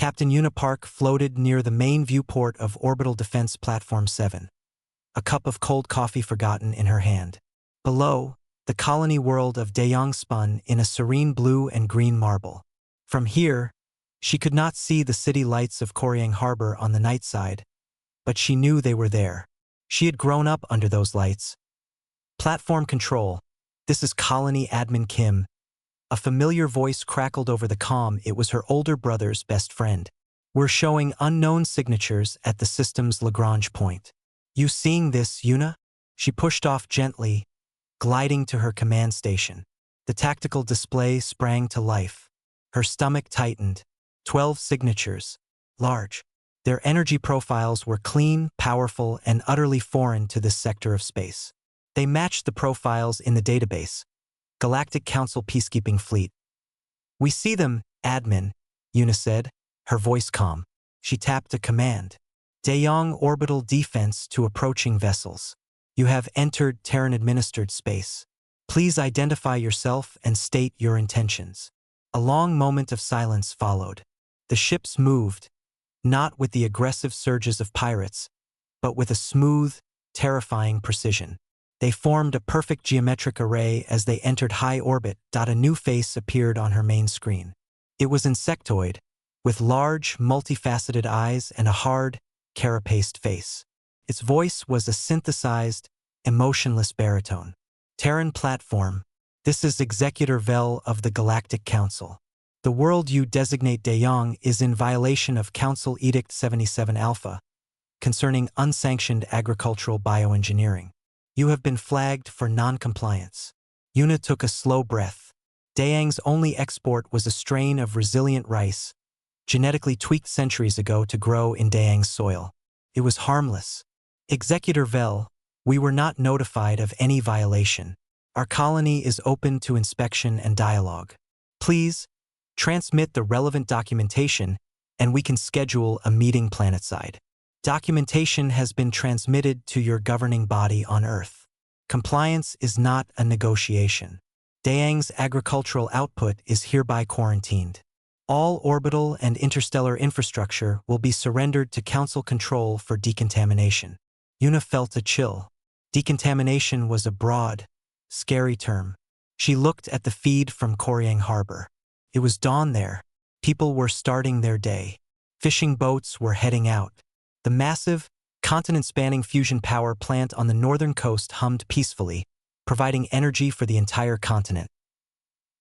Captain Yuna Park floated near the main viewport of Orbital Defense Platform 7, a cup of cold coffee forgotten in her hand. Below, the colony world of Dayong spun in a serene blue and green marble. From here, she could not see the city lights of Koryang Harbor on the night side, but she knew they were there. She had grown up under those lights. Platform control. This is Colony Admin Kim. A familiar voice crackled over the comm. It was her older brother's best friend. We're showing unknown signatures at the system's Lagrange point. You seeing this, Yuna? She pushed off gently, gliding to her command station. The tactical display sprang to life. Her stomach tightened. 12 signatures. Large. Their energy profiles were clean, powerful, and utterly foreign to this sector of space. They matched the profiles in the database. Galactic Council Peacekeeping Fleet. We see them, Admin, Yuna said, her voice calm. She tapped a command. Dayong Orbital Defense to approaching vessels. You have entered Terran-administered space. Please identify yourself and state your intentions. A long moment of silence followed. The ships moved, not with the aggressive surges of pirates, but with a smooth, terrifying precision. They formed a perfect geometric array as they entered high orbit. A new face appeared on her main screen. It was insectoid, with large, multifaceted eyes and a hard, carapaced face. Its voice was a synthesized, emotionless baritone. Terran platform. This is Executor Vel of the Galactic Council. The world you designate Dayong is in violation of Council Edict 77 Alpha, concerning unsanctioned agricultural bioengineering. You have been flagged for non-compliance. Yuna took a slow breath. Dayang's only export was a strain of resilient rice, genetically tweaked centuries ago to grow in Dayang's soil. It was harmless. Executor Vel, we were not notified of any violation. Our colony is open to inspection and dialogue. Please, transmit the relevant documentation, and we can schedule a meeting planetside. Documentation has been transmitted to your governing body on Earth. Compliance is not a negotiation. Dayang's agricultural output is hereby quarantined. All orbital and interstellar infrastructure will be surrendered to Council control for decontamination. Yuna felt a chill. Decontamination was a broad, scary term. She looked at the feed from Koryang Harbor. It was dawn there. People were starting their day. Fishing boats were heading out. The massive, continent-spanning fusion power plant on the northern coast hummed peacefully, providing energy for the entire continent.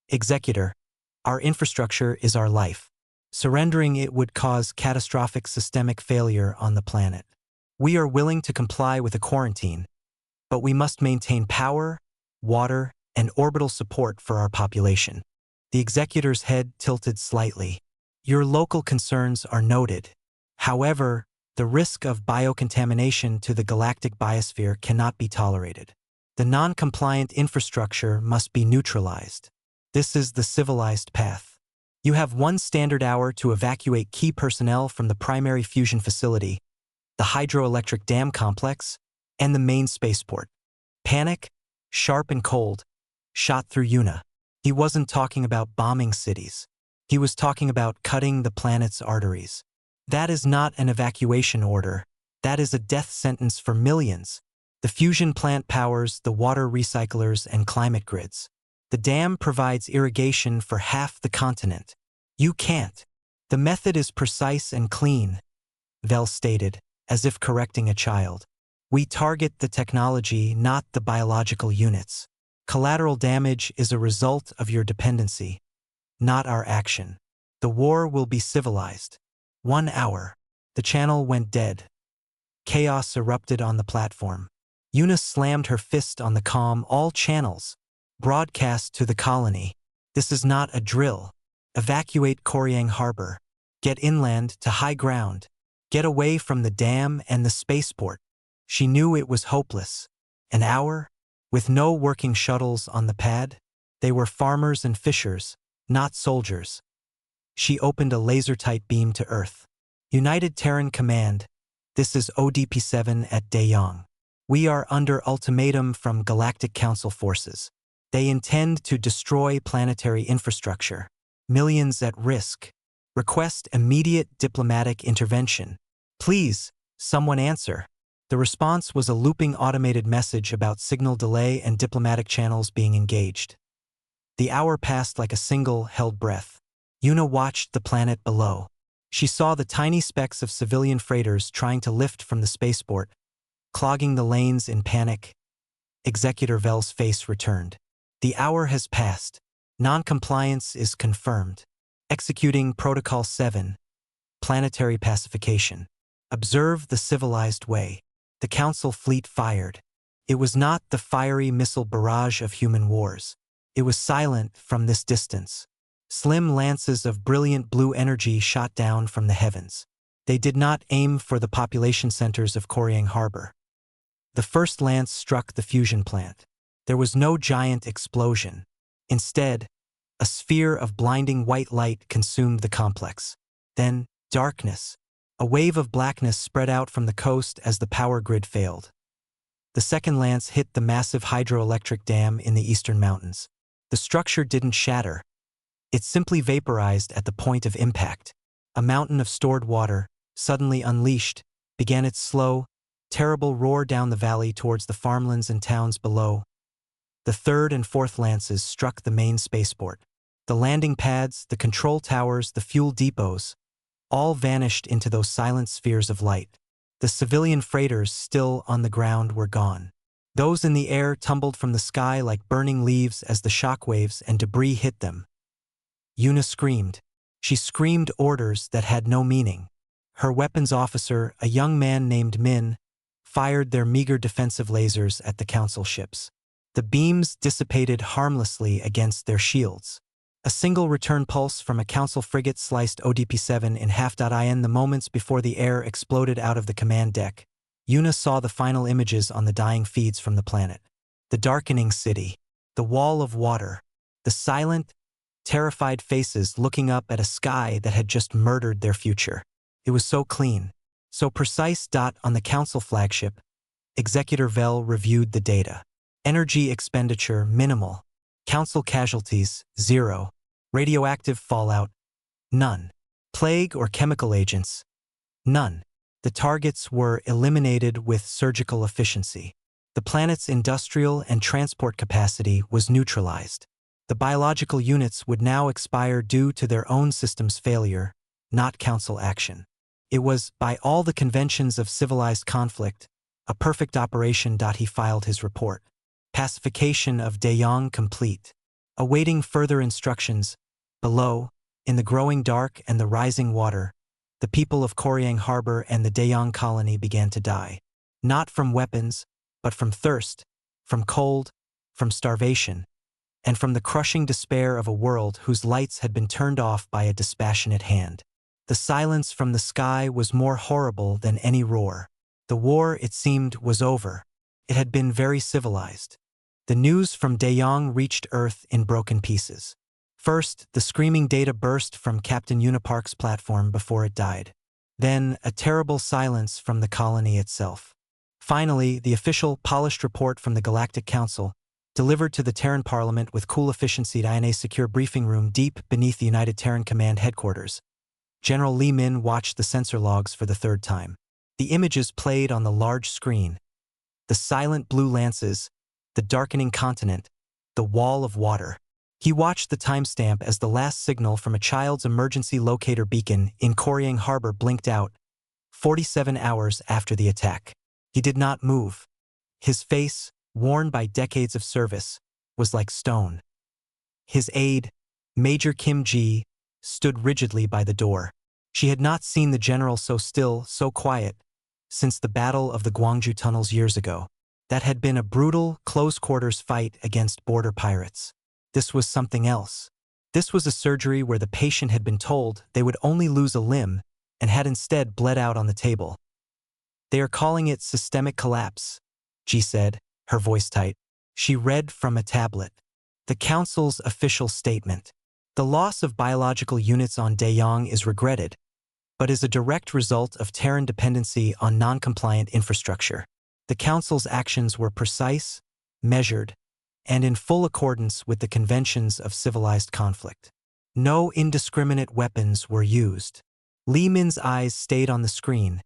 Executor, our infrastructure is our life. Surrendering it would cause catastrophic systemic failure on the planet. We are willing to comply with a quarantine, but we must maintain power, water, and orbital support for our population. The executor's head tilted slightly. Your local concerns are noted. However, the risk of biocontamination to the galactic biosphere cannot be tolerated. The non-compliant infrastructure must be neutralized. This is the civilized path. You have 1 standard hour to evacuate key personnel from the primary fusion facility, the hydroelectric dam complex, and the main spaceport. Panic, sharp and cold, shot through Yuna. He wasn't talking about bombing cities. He was talking about cutting the planet's arteries. That is not an evacuation order. That is a death sentence for millions. The fusion plant powers the water recyclers and climate grids. The dam provides irrigation for half the continent. You can't. The method is precise and clean, Vel stated, as if correcting a child. We target the technology, not the biological units. Collateral damage is a result of your dependency, not our action. The war will be civilized. 1 hour. The channel went dead. Chaos erupted on the platform. Yuna slammed her fist on the comm. All channels. Broadcast to the colony. This is not a drill. Evacuate Koryang Harbor. Get inland to high ground. Get away from the dam and the spaceport. She knew it was hopeless. An hour? With no working shuttles on the pad? They were farmers and fishers, not soldiers. She opened a laser-tight beam to Earth. United Terran Command, this is ODP-7 at Dayong. We are under ultimatum from Galactic Council forces. They intend to destroy planetary infrastructure. Millions at risk. Request immediate diplomatic intervention. Please, someone answer. The response was a looping automated message about signal delay and diplomatic channels being engaged. The hour passed like a single held breath. Yuna watched the planet below. She saw the tiny specks of civilian freighters trying to lift from the spaceport, clogging the lanes in panic. Executor Vel's face returned. The hour has passed. Non-compliance is confirmed. Executing Protocol 7. Planetary pacification. Observe the civilized way. The Council fleet fired. It was not the fiery missile barrage of human wars. It was silent from this distance. Slim lances of brilliant blue energy shot down from the heavens. They did not aim for the population centers of Koreang Harbor. The first lance struck the fusion plant. There was no giant explosion. Instead, a sphere of blinding white light consumed the complex. Then, darkness. A wave of blackness spread out from the coast as the power grid failed. The second lance hit the massive hydroelectric dam in the eastern mountains. The structure didn't shatter. It simply vaporized at the point of impact. A mountain of stored water, suddenly unleashed, began its slow, terrible roar down the valley towards the farmlands and towns below. The third and fourth lances struck the main spaceport. The landing pads, the control towers, the fuel depots, all vanished into those silent spheres of light. The civilian freighters still on the ground were gone. Those in the air tumbled from the sky like burning leaves as the shockwaves and debris hit them. Yuna screamed. She screamed orders that had no meaning. Her weapons officer, a young man named Min, fired their meager defensive lasers at the Council ships. The beams dissipated harmlessly against their shields. A single return pulse from a Council frigate sliced ODP-7 in half. In the moments before the air exploded out of the command deck, Yuna saw the final images on the dying feeds from the planet. The darkening city, the wall of water, the silent, terrified faces looking up at a sky that had just murdered their future. It was so clean, so precise. On the Council flagship, Executor Vel reviewed the data. Energy expenditure minimal. Council casualties 0. Radioactive fallout none. Plague or chemical agents none. The targets were eliminated with surgical efficiency. The planet's industrial and transport capacity was neutralized. The biological units would now expire due to their own system's failure, not Council action. It was, by all the conventions of civilized conflict, a perfect operation. He filed his report. Pacification of Daejeon complete. Awaiting further instructions. Below, in the growing dark and the rising water, the people of Koreang Harbor and the Daejeon colony began to die. Not from weapons, but from thirst, from cold, from starvation, and from the crushing despair of a world whose lights had been turned off by a dispassionate hand. The silence from the sky was more horrible than any roar. The war, it seemed, was over. It had been very civilized. The news from Daejeon reached Earth in broken pieces. First, the screaming data burst from Captain Unipark's platform before it died. Then, a terrible silence from the colony itself. Finally, the official, polished report from the Galactic Council, delivered to the Terran Parliament with cool efficiency in a secure briefing room deep beneath the United Terran Command headquarters. General Li Min watched the sensor logs for the third time. The images played on the large screen. The silent blue lances, the darkening continent, the wall of water. He watched the timestamp as the last signal from a child's emergency locator beacon in Koreang Harbor blinked out, 47 hours after the attack. He did not move. His face, worn by decades of service, was like stone. His aide, Major Kim Ji, stood rigidly by the door. She had not seen the general so still, so quiet, since the Battle of the Gwangju Tunnels years ago. That had been a brutal, close-quarters fight against border pirates. This was something else. This was a surgery where the patient had been told they would only lose a limb and had instead bled out on the table. They are calling it systemic collapse, Ji said, her voice tight. She read from a tablet. The Council's official statement. The loss of biological units on Daejeon is regretted, but is a direct result of Terran dependency on non-compliant infrastructure. The Council's actions were precise, measured, and in full accordance with the conventions of civilized conflict. No indiscriminate weapons were used. Li Min's eyes stayed on the screen,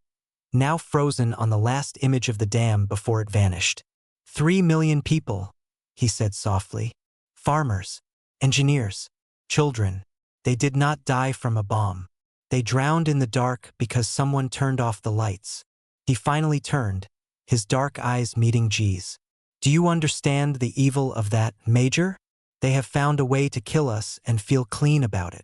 now frozen on the last image of the dam before it vanished. 3 million people, he said softly. Farmers, engineers, children. They did not die from a bomb. They drowned in the dark because someone turned off the lights. He finally turned, his dark eyes meeting G's. Do you understand the evil of that, Major? They have found a way to kill us and feel clean about it.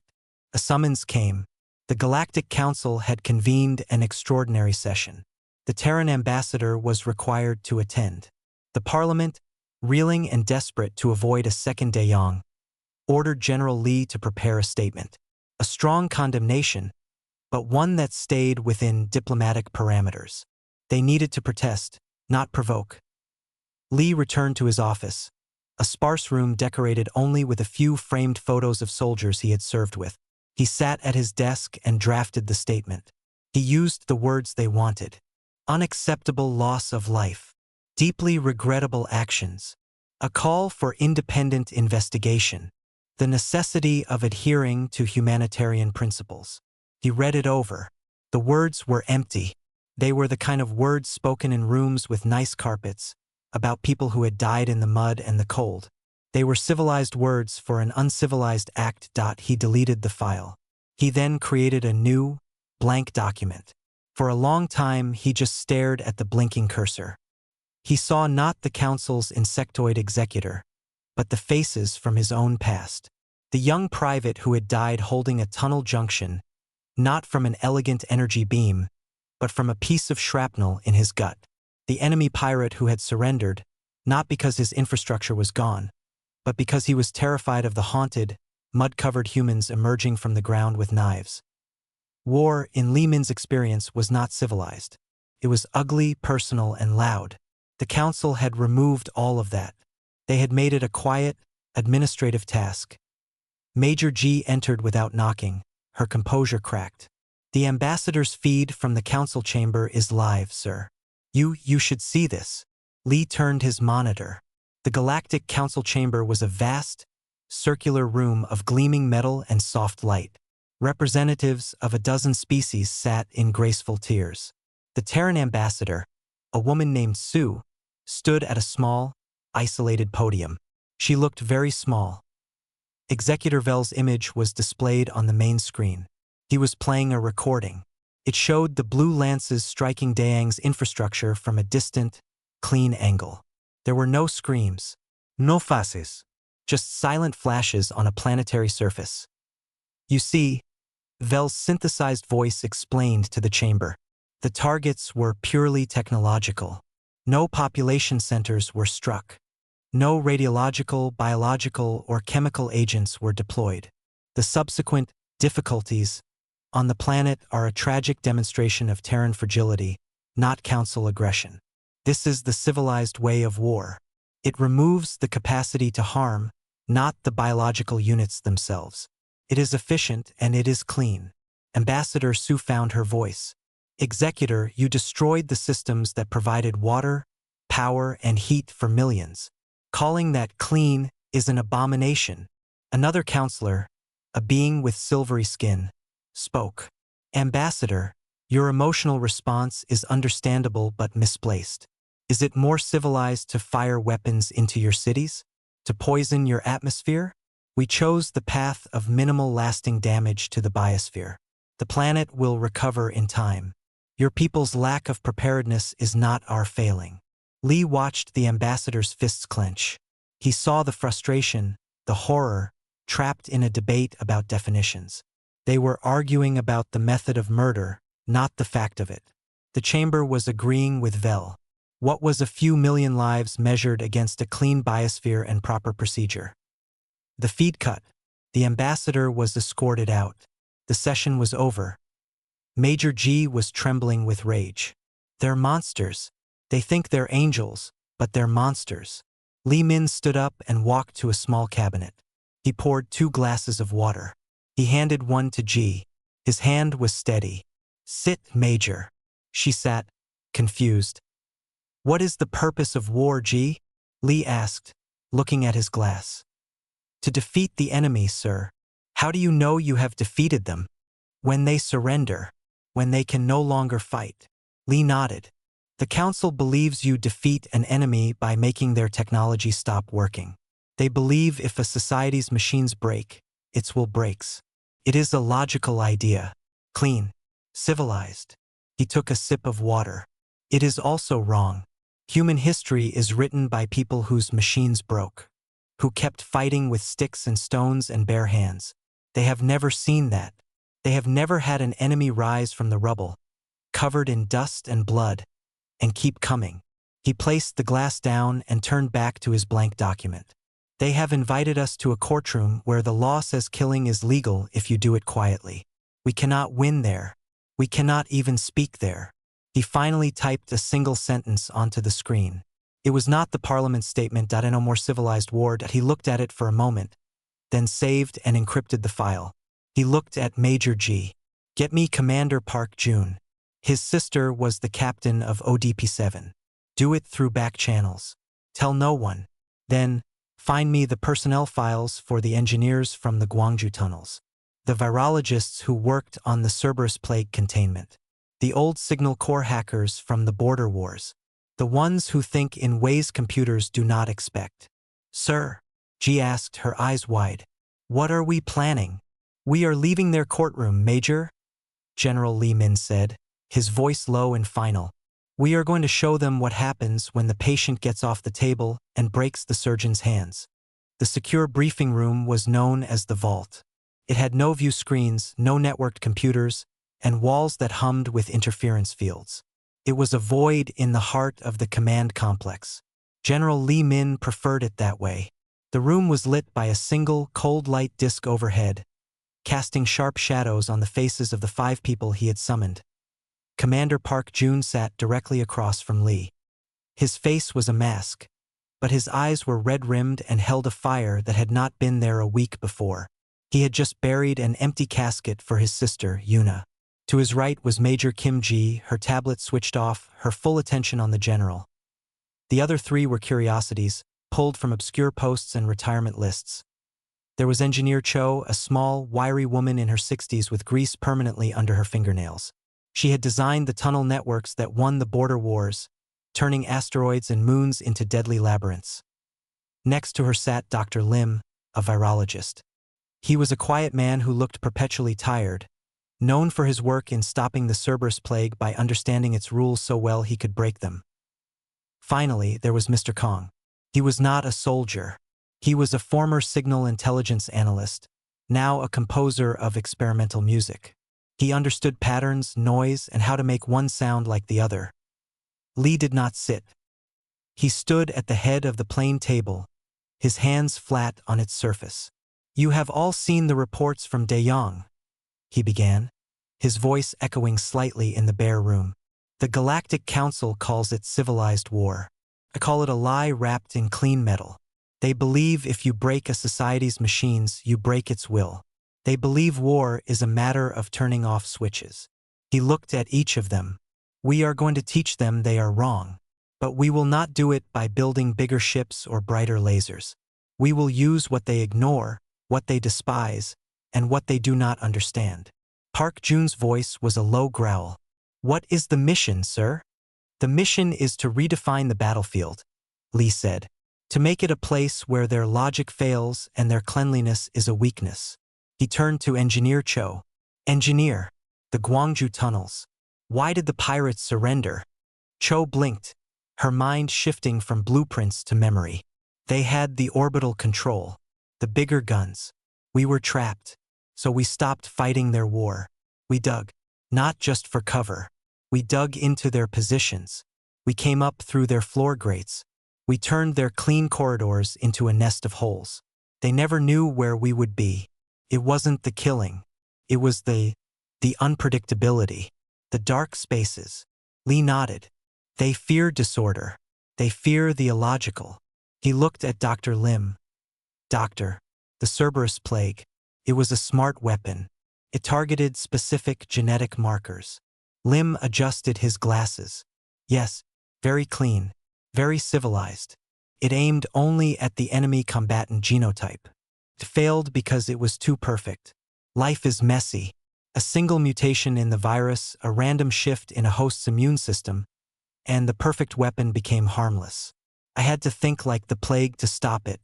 A summons came. The Galactic Council had convened an extraordinary session. The Terran ambassador was required to attend. The Parliament, reeling and desperate to avoid a second De Jong, ordered General Li to prepare a statement. A strong condemnation, but one that stayed within diplomatic parameters. They needed to protest, not provoke. Li returned to his office, a sparse room decorated only with a few framed photos of soldiers he had served with. He sat at his desk and drafted the statement. He used the words they wanted. Unacceptable loss of life. Deeply regrettable actions. A call for independent investigation. The necessity of adhering to humanitarian principles. He read it over. The words were empty. They were the kind of words spoken in rooms with nice carpets, about people who had died in the mud and the cold. They were civilized words for an uncivilized act. He deleted the file. He then created a new, blank document. For a long time, he just stared at the blinking cursor. He saw not the council's insectoid executor, but the faces from his own past. The young private who had died holding a tunnel junction, not from an elegant energy beam, but from a piece of shrapnel in his gut. The enemy pirate who had surrendered, not because his infrastructure was gone, but because he was terrified of the haunted, mud-covered humans emerging from the ground with knives. War, in Li Min's experience, was not civilized. It was ugly, personal, and loud. The council had removed all of that. They had made it a quiet, administrative task. Major G entered without knocking, her composure cracked. The ambassador's feed from the council chamber is live, sir. You should see this. Li turned his monitor. The Galactic Council chamber was a vast, circular room of gleaming metal and soft light. Representatives of a dozen species sat in graceful tiers. The Terran ambassador, a woman named Sue, stood at a small, isolated podium. She looked very small. Executor Vel's image was displayed on the main screen. He was playing a recording. It showed the blue lances striking Dayang's infrastructure from a distant, clean angle. There were no screams, no faces, just silent flashes on a planetary surface. You see, Vel's synthesized voice explained to the chamber. The targets were purely technological. No population centers were struck. No radiological, biological, or chemical agents were deployed. The subsequent difficulties on the planet are a tragic demonstration of Terran fragility, not council aggression. This is the civilized way of war. It removes the capacity to harm, not the biological units themselves. It is efficient and it is clean. Ambassador Sue found her voice. Executor, you destroyed the systems that provided water, power, and heat for millions. Calling that clean is an abomination. Another counselor, a being with silvery skin, spoke. Ambassador, your emotional response is understandable but misplaced. Is it more civilized to fire weapons into your cities? To poison your atmosphere? We chose the path of minimal lasting damage to the biosphere. The planet will recover in time. Your people's lack of preparedness is not our failing. Li watched the ambassador's fists clench. He saw the frustration, the horror, trapped in a debate about definitions. They were arguing about the method of murder, not the fact of it. The chamber was agreeing with Vel. What was a few million lives measured against a clean biosphere and proper procedure? The feed cut. The ambassador was escorted out. The session was over. Major G was trembling with rage. They're monsters. They think they're angels, but they're monsters. Li Min stood up and walked to a small cabinet. He poured 2 glasses of water. He handed one to G. His hand was steady. Sit, Major. She sat, confused. What is the purpose of war, G? Li asked, looking at his glass. To defeat the enemy, sir. How do you know you have defeated them? When they surrender. When they can no longer fight. Lee nodded. The Council believes you defeat an enemy by making their technology stop working. They believe if a society's machines break, its will breaks. It is a logical idea. Clean. Civilized. He took a sip of water. It is also wrong. Human history is written by people whose machines broke, who kept fighting with sticks and stones and bare hands. They have never seen that. They have never had an enemy rise from the rubble, covered in dust and blood, and keep coming. He placed the glass down and turned back to his blank document. They have invited us to a courtroom where the law says killing is legal if you do it quietly. We cannot win there. We cannot even speak there. He finally typed a single sentence onto the screen. It was not the Parliament statement. In a more civilized ward. He looked at it for a moment, then saved and encrypted the file. He looked at Major G. Get me Commander Park Jun. His sister was the captain of ODP-7. Do it through back channels. Tell no one. Then, find me the personnel files for the engineers from the Guangzhou tunnels. The virologists who worked on the Cerberus plague containment. The old signal corps hackers from the border wars. The ones who think in ways computers do not expect. Sir, G asked, her eyes wide. What are we planning? We are leaving their courtroom, Major, General Li Min said, his voice low and final. We are going to show them what happens when the patient gets off the table and breaks the surgeon's hands. The secure briefing room was known as the Vault. It had no view screens, no networked computers, and walls that hummed with interference fields. It was a void in the heart of the command complex. General Li Min preferred it that way. The room was lit by a single, cold light disk overhead, casting sharp shadows on the faces of the 5 people he had summoned. Commander Park Jun sat directly across from Lee. His face was a mask, but his eyes were red-rimmed and held a fire that had not been there a week before. He had just buried an empty casket for his sister, Yuna. To his right was Major Kim Ji, her tablet switched off, her full attention on the general. The other 3 were curiosities, pulled from obscure posts and retirement lists. There was Engineer Cho, a small, wiry woman in her 60s with grease permanently under her fingernails. She had designed the tunnel networks that won the border wars, turning asteroids and moons into deadly labyrinths. Next to her sat Dr. Lim, a virologist. He was a quiet man who looked perpetually tired, known for his work in stopping the Cerberus plague by understanding its rules so well he could break them. Finally, there was Mr. Kong. He was not a soldier. He was a former signal intelligence analyst, now a composer of experimental music. He understood patterns, noise, and how to make one sound like the other. Lee did not sit. He stood at the head of the plain table, his hands flat on its surface. You have all seen the reports from De Yong, he began, his voice echoing slightly in the bare room. The Galactic Council calls it civilized war. I call it a lie wrapped in clean metal. They believe if you break a society's machines, you break its will. They believe war is a matter of turning off switches. He looked at each of them. We are going to teach them they are wrong. But we will not do it by building bigger ships or brighter lasers. We will use what they ignore, what they despise, and what they do not understand. Park Jun's voice was a low growl. What is the mission, sir? The mission is to redefine the battlefield, Lee said. To make it a place where their logic fails and their cleanliness is a weakness. He turned to Engineer Cho. Engineer, the Guangzhou tunnels. Why did the pirates surrender? Cho blinked, her mind shifting from blueprints to memory. They had the orbital control, the bigger guns. We were trapped, so we stopped fighting their war. We dug, not just for cover. We dug into their positions. We came up through their floor grates. We turned their clean corridors into a nest of holes. They never knew where we would be. It wasn't the killing. It was the unpredictability, the dark spaces. Lee nodded. They fear disorder. They fear the illogical. He looked at Dr. Lim. Doctor, the Cerberus plague. It was a smart weapon. It targeted specific genetic markers. Lim adjusted his glasses. Yes, very clean, very civilized. It aimed only at the enemy combatant genotype. It failed because it was too perfect. Life is messy. A single mutation in the virus, a random shift in a host's immune system, and the perfect weapon became harmless. I had to think like the plague to stop it,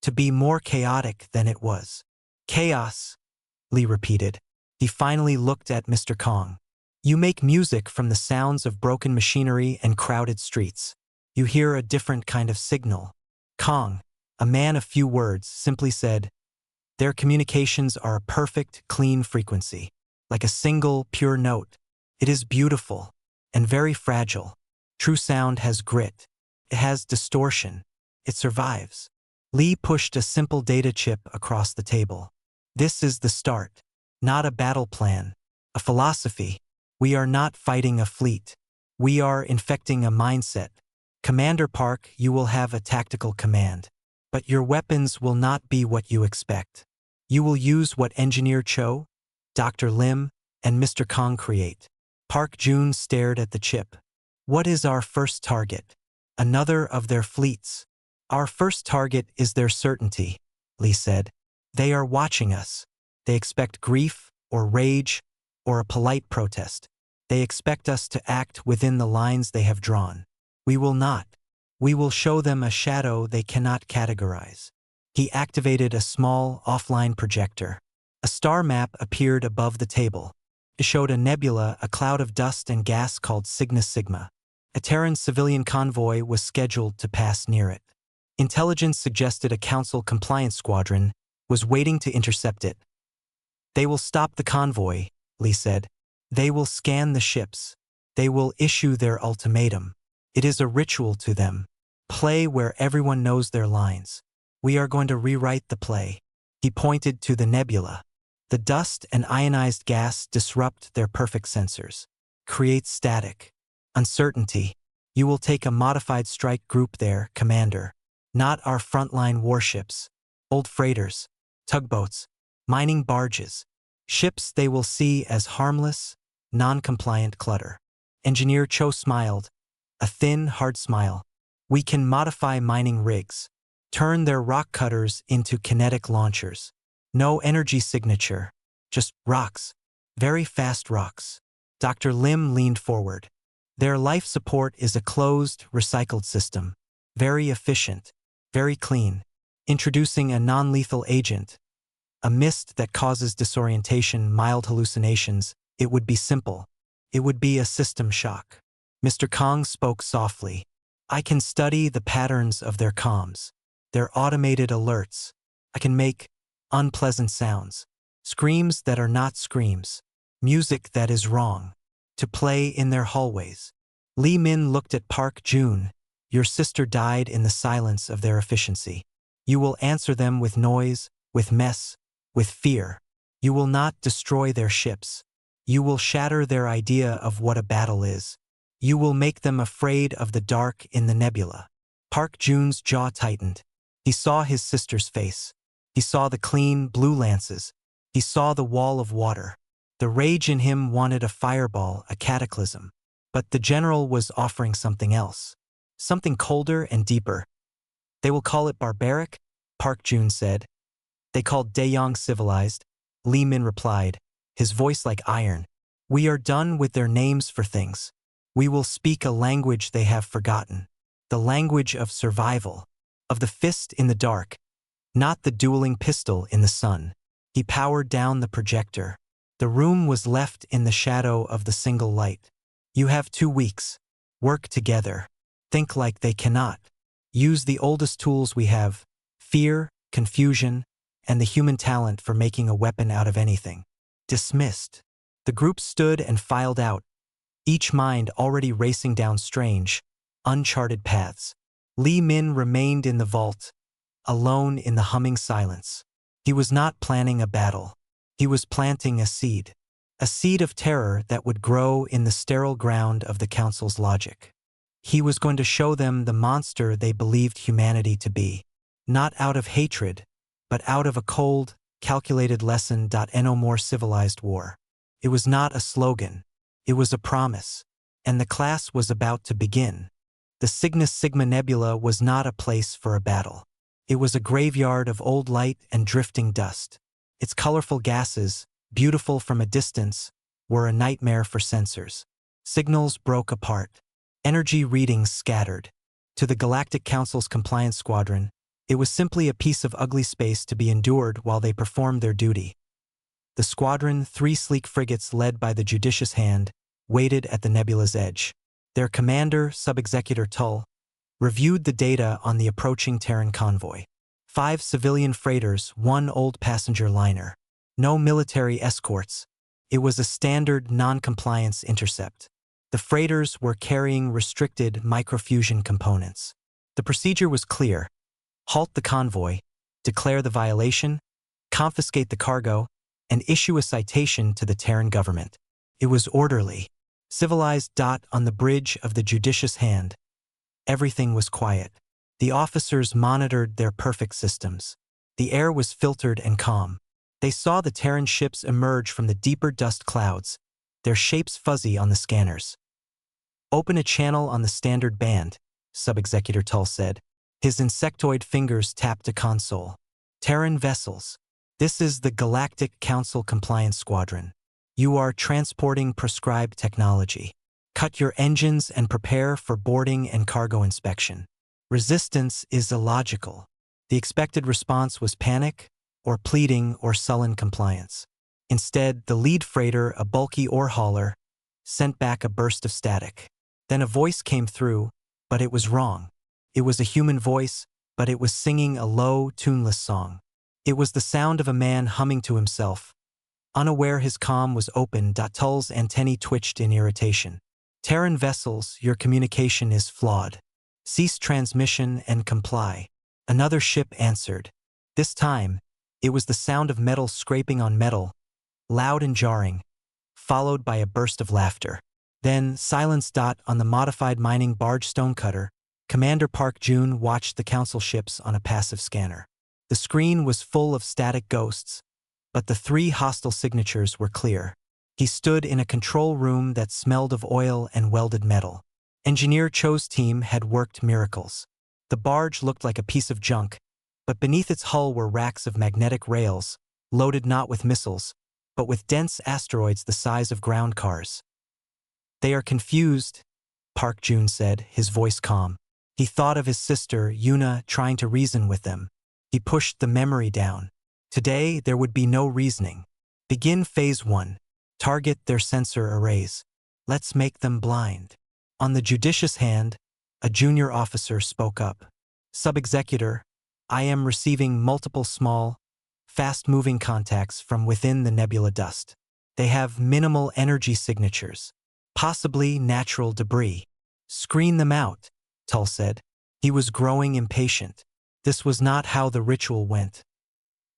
to be more chaotic than it was. Chaos, Lee repeated. He finally looked at Mr. Kong. You make music from the sounds of broken machinery and crowded streets. You hear a different kind of signal. Kong, a man of few words, simply said, their communications are a perfect, clean frequency, like a single, pure note. It is beautiful and very fragile. True sound has grit. It has distortion. It survives. Lee pushed a simple data chip across the table. This is the start, not a battle plan, a philosophy. We are not fighting a fleet. We are infecting a mindset. Commander Park, you will have a tactical command. But your weapons will not be what you expect. You will use what Engineer Cho, Dr. Lim, and Mr. Kong create. Park Jun stared at the chip. What is our first target? Another of their fleets. Our first target is their certainty, Lee said. They are watching us. They expect grief or rage or a polite protest. They expect us to act within the lines they have drawn. We will not. We will show them a shadow they cannot categorize. He activated a small, offline projector. A star map appeared above the table. It showed a nebula, a cloud of dust and gas called Cygnus Sigma. A Terran civilian convoy was scheduled to pass near it. Intelligence suggested a Council compliance squadron was waiting to intercept it. They will stop the convoy, Lee said. They will scan the ships. They will issue their ultimatum. It is a ritual to them. Play where everyone knows their lines. We are going to rewrite the play. He pointed to the nebula. The dust and ionized gas disrupt their perfect sensors. Create static. Uncertainty. You will take a modified strike group there, Commander. Not our frontline warships. Old freighters. Tugboats. Mining barges. Ships they will see as harmless, non-compliant clutter. Engineer Cho smiled. A thin, hard smile. We can modify mining rigs. Turn their rock cutters into kinetic launchers. No energy signature. Just rocks. Very fast rocks. Dr. Lim leaned forward. Their life support is a closed, recycled system. Very efficient. Very clean. Introducing a non-lethal agent. A mist that causes disorientation, mild hallucinations. It would be simple. It would be a system shock. Mr. Kong spoke softly. I can study the patterns of their comms. Their automated alerts. I can make unpleasant sounds. Screams that are not screams. Music that is wrong. To play in their hallways. Lee Min looked at Park Jun. Your sister died in the silence of their efficiency. You will answer them with noise, with mess, with fear. You will not destroy their ships. You will shatter their idea of what a battle is. You will make them afraid of the dark in the nebula. Park Jun's jaw tightened. He saw his sister's face. He saw the clean, blue lances. He saw the wall of water. The rage in him wanted a fireball, a cataclysm. But the general was offering something else. Something colder and deeper. They will call it barbaric, Park Jun said. They called Daeyong civilized, Lee Min replied, his voice like iron. We are done with their names for things. We will speak a language they have forgotten. The language of survival. Of the fist in the dark. Not the dueling pistol in the sun. He powered down the projector. The room was left in the shadow of the single light. You have 2 weeks. Work together. Think like they cannot. Use the oldest tools we have. Fear, confusion, and the human talent for making a weapon out of anything. Dismissed. The group stood and filed out, each mind already racing down strange, uncharted paths. Lee Min remained in the vault, alone in the humming silence. He was not planning a battle. He was planting a seed of terror that would grow in the sterile ground of the Council's logic. He was going to show them the monster they believed humanity to be, not out of hatred, but out of a cold, calculated lesson. No more civilized war. It was not a slogan. It was a promise. And the class was about to begin. The Cygnus Sigma Nebula was not a place for a battle. It was a graveyard of old light and drifting dust. Its colorful gases, beautiful from a distance, were a nightmare for sensors. Signals broke apart. Energy readings scattered. To the Galactic Council's compliance squadron, it was simply a piece of ugly space to be endured while they performed their duty. The squadron, 3 sleek frigates led by the judicious hand, waited at the nebula's edge. Their commander, Sub-Executor Tull, reviewed the data on the approaching Terran convoy. 5 civilian freighters, 1 old passenger liner. No military escorts. It was a standard non-compliance intercept. The freighters were carrying restricted microfusion components. The procedure was clear. Halt the convoy, declare the violation, confiscate the cargo, and issue a citation to the Terran government. It was orderly. Civilized. On the bridge of the judicious hand. Everything was quiet. The officers monitored their perfect systems. The air was filtered and calm. They saw the Terran ships emerge from the deeper dust clouds, their shapes fuzzy on the scanners. Open a channel on the standard band, Sub-Executor Tull said. His insectoid fingers tapped a console. Terran vessels. This is the Galactic Council Compliance Squadron. You are transporting prescribed technology. Cut your engines and prepare for boarding and cargo inspection. Resistance is illogical. The expected response was panic, or pleading, or sullen compliance. Instead, the lead freighter, a bulky ore hauler, sent back a burst of static. Then a voice came through, but it was wrong. It was a human voice, but it was singing a low, tuneless song. It was the sound of a man humming to himself. Unaware his comm was open, Tull's antennae twitched in irritation. Terran vessels, your communication is flawed. Cease transmission and comply. Another ship answered. This time, it was the sound of metal scraping on metal, loud and jarring, followed by a burst of laughter. Then, silence. On the modified mining barge Stonecutter, Commander Park Jun watched the council ships on a passive scanner. The screen was full of static ghosts, but the 3 hostile signatures were clear. He stood in a control room that smelled of oil and welded metal. Engineer Cho's team had worked miracles. The barge looked like a piece of junk, but beneath its hull were racks of magnetic rails, loaded not with missiles, but with dense asteroids the size of ground cars. They are confused, Park Jun said, his voice calm. He thought of his sister, Yuna, trying to reason with them. He pushed the memory down. Today, there would be no reasoning. Begin Phase 1. Target their sensor arrays. Let's make them blind. On the judicious hand, a junior officer spoke up. Sub-Executor, I am receiving multiple small, fast-moving contacts from within the nebula dust. They have minimal energy signatures, possibly natural debris. Screen them out, Tull said. He was growing impatient. This was not how the ritual went.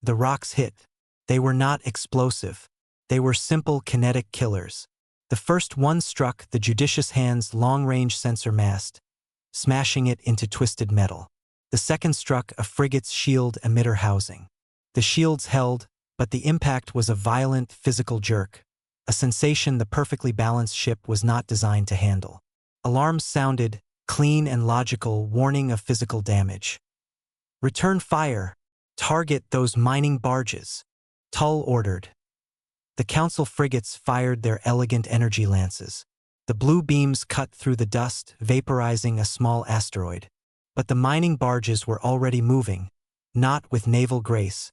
The rocks hit. They were not explosive. They were simple kinetic killers. The first one struck the judicious hand's long-range sensor mast, smashing it into twisted metal. The second struck a frigate's shield emitter housing. The shields held, but the impact was a violent physical jerk, a sensation the perfectly balanced ship was not designed to handle. Alarms sounded, clean and logical, warning of physical damage. Return fire. Target those mining barges, Tull ordered. The council frigates fired their elegant energy lances. The blue beams cut through the dust, vaporizing a small asteroid. But the mining barges were already moving, not with naval grace,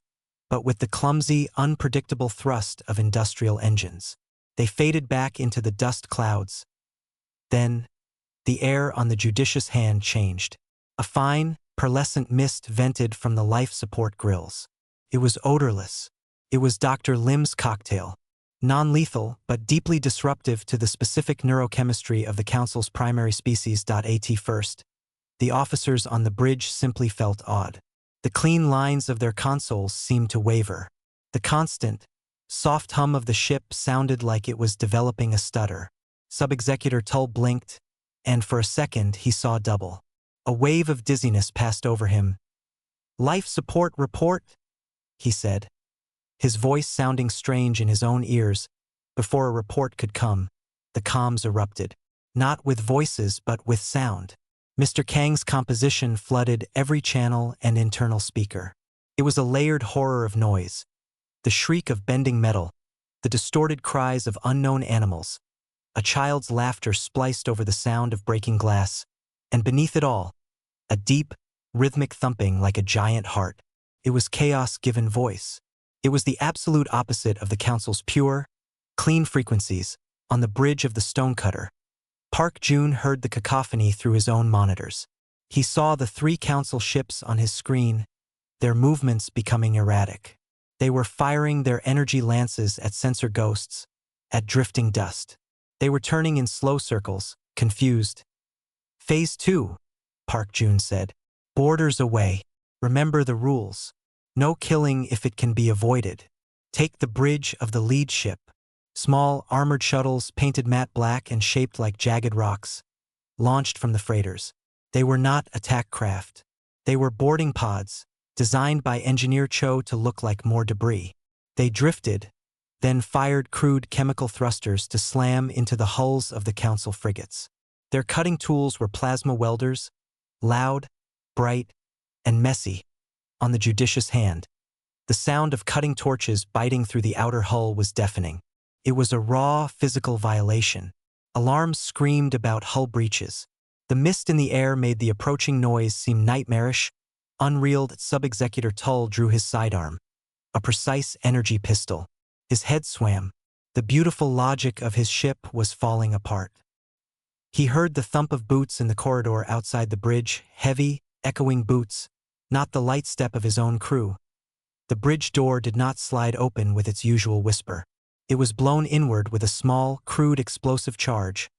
but with the clumsy, unpredictable thrust of industrial engines. They faded back into the dust clouds. Then, the air on the judicious hand changed. A fine, pearlescent mist vented from the life support grills. It was odorless. It was Dr. Lim's cocktail. Non-lethal, but deeply disruptive to the specific neurochemistry of the Council's primary species. At first, the officers on the bridge simply felt awed. The clean lines of their consoles seemed to waver. The constant, soft hum of the ship sounded like it was developing a stutter. Sub-Executor Tull blinked, and for a second he saw double. A wave of dizziness passed over him. "Life support report," he said, his voice sounding strange in his own ears. Before a report could come, the comms erupted. Not with voices but with sound. Mr. Kang's composition flooded every channel and internal speaker. It was a layered horror of noise. The shriek of bending metal, the distorted cries of unknown animals, a child's laughter spliced over the sound of breaking glass, and beneath it all, a deep, rhythmic thumping like a giant heart. It was chaos given voice. It was the absolute opposite of the council's pure, clean frequencies. On the bridge of the stonecutter, Park Jun heard the cacophony through his own monitors. He saw the 3 council ships on his screen, their movements becoming erratic. They were firing their energy lances at sensor ghosts, at drifting dust. They were turning in slow circles, confused. Phase 2, Park Jun said. Borders away. Remember the rules. No killing if it can be avoided. Take the bridge of the lead ship. Small, armored shuttles painted matte black and shaped like jagged rocks, launched from the freighters. They were not attack craft. They were boarding pods, designed by Engineer Cho to look like more debris. They drifted, then fired crude chemical thrusters to slam into the hulls of the council frigates. Their cutting tools were plasma welders, loud, bright, and messy, on the judicious hand. The sound of cutting torches biting through the outer hull was deafening. It was a raw, physical violation. Alarms screamed about hull breaches. The mist in the air made the approaching noise seem nightmarish. Unreal. Sub-Executor Tull drew his sidearm, a precise energy pistol. His head swam. The beautiful logic of his ship was falling apart. He heard the thump of boots in the corridor outside the bridge, heavy, echoing boots, not the light step of his own crew. The bridge door did not slide open with its usual whisper. It was blown inward with a small, crude explosive charge,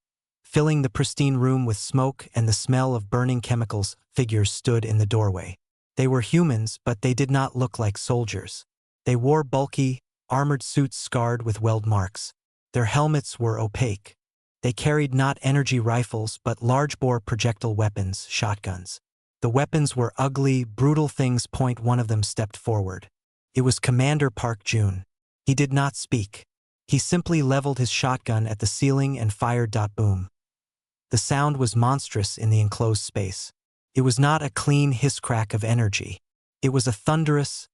filling the pristine room with smoke and the smell of burning chemicals. Figures stood in the doorway. They were humans, but they did not look like soldiers. They wore bulky, armored suits scarred with weld marks. Their helmets were opaque. They carried not energy rifles, but large-bore projectile weapons, shotguns. The weapons were ugly, brutal things. One of them stepped forward. It was Commander Park Jun. He did not speak. He simply leveled his shotgun at the ceiling and fired. Boom. The sound was monstrous in the enclosed space. It was not a clean hiss-crack of energy. It was a thunderous,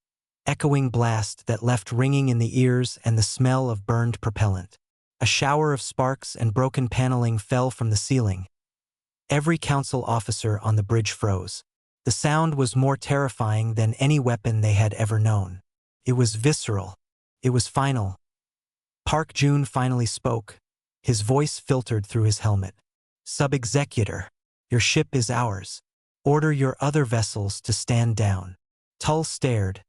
echoing blast that left ringing in the ears and the smell of burned propellant. A shower of sparks and broken paneling fell from the ceiling. Every council officer on the bridge froze. The sound was more terrifying than any weapon they had ever known. It was visceral. It was final. Park Jun finally spoke. His voice filtered through his helmet. Sub-Executor, your ship is ours. Order your other vessels to stand down. Tull stared,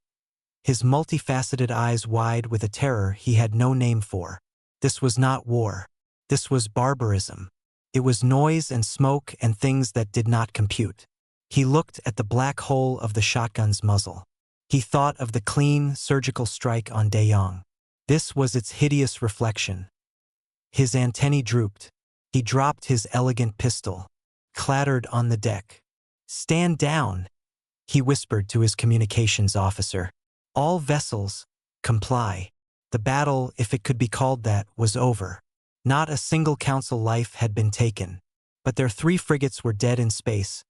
his multifaceted eyes wide with a terror he had no name for. This was not war. This was barbarism. It was noise and smoke and things that did not compute. He looked at the black hole of the shotgun's muzzle. He thought of the clean, surgical strike on De Jong. This was its hideous reflection. His antennae drooped. He dropped his elegant pistol, clattered on the deck. "Stand down," he whispered to his communications officer. "All vessels, comply." The battle, if it could be called that, was over. Not a single council life had been taken, but their 3 frigates were dead in space,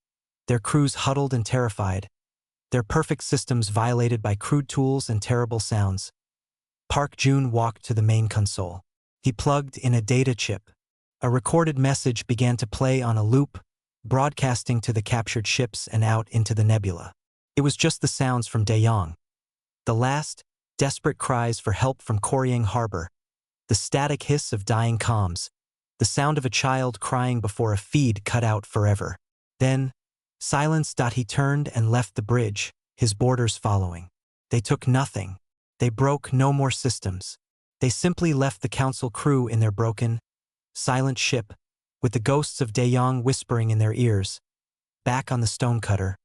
their crews huddled and terrified, their perfect systems violated by crude tools and terrible sounds. Park Jun walked to the main console. He plugged in a data chip. A recorded message began to play on a loop, broadcasting to the captured ships and out into the nebula. It was just the sounds from De Jong. The last, desperate cries for help from Koryang Harbor, the static hiss of dying comms, the sound of a child crying before a feed cut out forever. Then, silence. He turned and left the bridge, his boarders following. They took nothing. They broke no more systems. They simply left the council crew in their broken, silent ship, with the ghosts of De Jong whispering in their ears. Back on the stonecutter,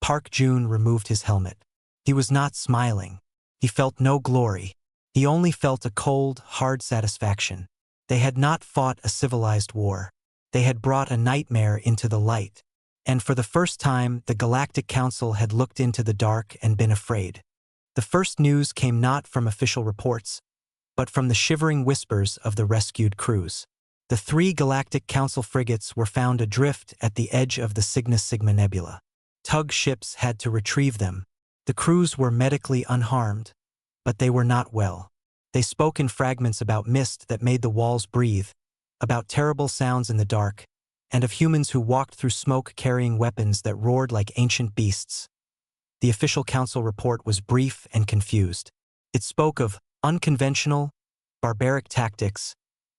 Park Jun removed his helmet. He was not smiling. He felt no glory. He only felt a cold, hard satisfaction. They had not fought a civilized war. They had brought a nightmare into the light. And for the first time, the Galactic Council had looked into the dark and been afraid. The first news came not from official reports, but from the shivering whispers of the rescued crews. The 3 Galactic Council frigates were found adrift at the edge of the Cygnus Sigma Nebula. Tug ships had to retrieve them. The crews were medically unharmed, but they were not well. They spoke in fragments about mist that made the walls breathe, about terrible sounds in the dark, and of humans who walked through smoke carrying weapons that roared like ancient beasts. The official council report was brief and confused. It spoke of unconventional, barbaric tactics,